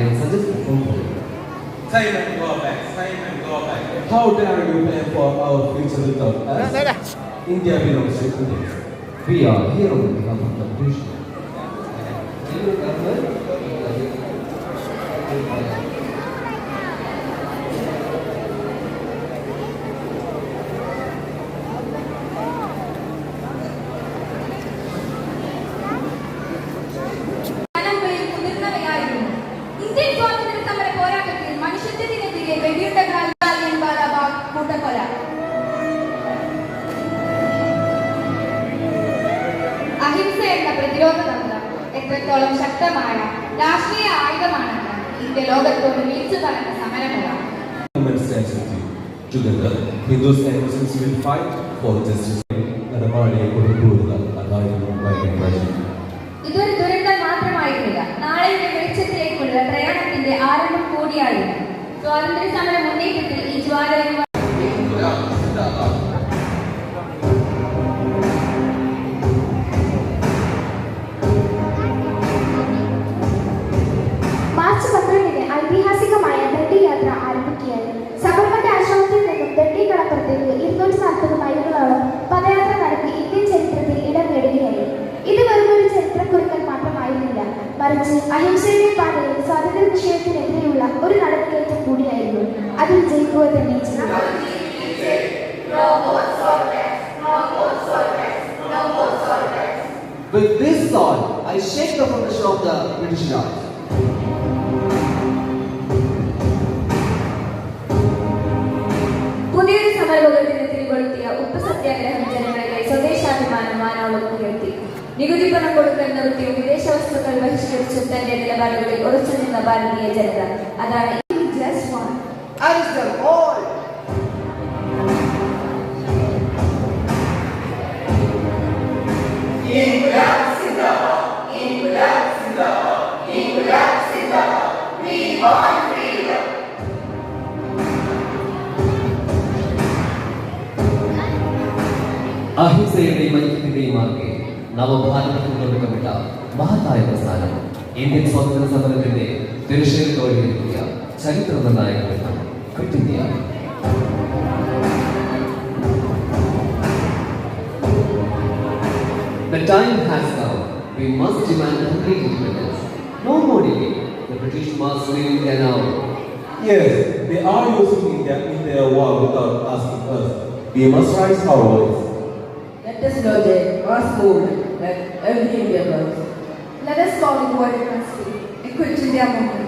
can suggest a proposal. Simon, go back. Simon, go back. How dare you plan for our future without us? India belongs to India. We are here on behalf of the British. എത്രത്തോളം ശക്തമായ രാഷ്ട്രീയ ആയുധമാണെന്ന് India ലോകത്തോട് വിളിച്ചു പറഞ്ഞ സമരങ്ങളാണ്. Together, Hindus and Muslims will fight for justice. ഇതൊരു ദുരന്തം മാത്രമായിരുന്നില്ല, നാളെയുടെ വെളിച്ചത്തിലേക്കുള്ള പ്രയാണത്തിന്റെ ആരംഭം കൂടിയായിരുന്നു. സ്വാതന്ത്ര്യ സമര മുന്നേറ്റത്തിൽ ഈ ജ്വാല മാർച്ച് 12-ന് ഐതിഹാസികമായ ദണ്ഡി യാത്ര ആരംഭിക്കുകയായിരുന്നു. സബർമതി ആശ്രമത്തിൽ നിന്നും ദണ്ഡി കടപ്പുറത്തേക്ക് 240 മൈലുകളോളം പദയാത്ര നടത്തി ഇന്ത്യൻ ചരിത്രത്തിൽ ഇടം നേടുകയായിരുന്നു. ഇത് വെറുമൊരു ചരിത്രക്കുറിക്കൽ മാത്രമായിരുന്നില്ല, മറിച്ച് അഹിംസയുടെ പാതയിൽ സ്വാതന്ത്ര്യ നിഷേധത്തിനെതിരെയുള്ള ഒരു നടപടിയേറ്റം കൂടിയായിരുന്നു. അതിൽ ജയിക്കുക തന്നെ ചെയ്തു. With this sword, I shake the foundation of the British Raj. പുതിയൊരു സമരമുഖത്തിന് തിരികൊളുത്തിയ ഉപ്പ് സത്യാഗ്രഹം ജനങ്ങളുടെ സ്വദേശാഭിമാനം വാനോളം ഉയർത്തി. നികുതി പണം കൊടുക്കൽ നിർത്തിയും വിദേശ വസ്തുക്കൾ ബഹിഷ്കരിച്ചും തന്റെ നിലപാടുകളിൽ ഉറച്ചു നിന്ന ഭാരതീയ ജനത. അതാണ് അഹിംസയുടെയും ഐക്യത്തിന്റെയും മാർഗ്ഗെ നവഭാരതത്തിൽ തുടക്കമിട്ട മഹത്തായ പ്രസ്ഥാനം ഇന്ത്യൻ സ്വാതന്ത്ര്യ സമരത്തിന്റെ തിരശ്ശീലത്തോടെയിരിക്കുക ചരിത്ര നിർണായകമെന്ന quit India. The time has come. We must demand complete independence. No more delay. The British must leave India now. Yes, they are using India in their war without asking us. We must rise our voice. Let us know the mass movement that every Indian does. Let us call it what it must be, a quit India movement.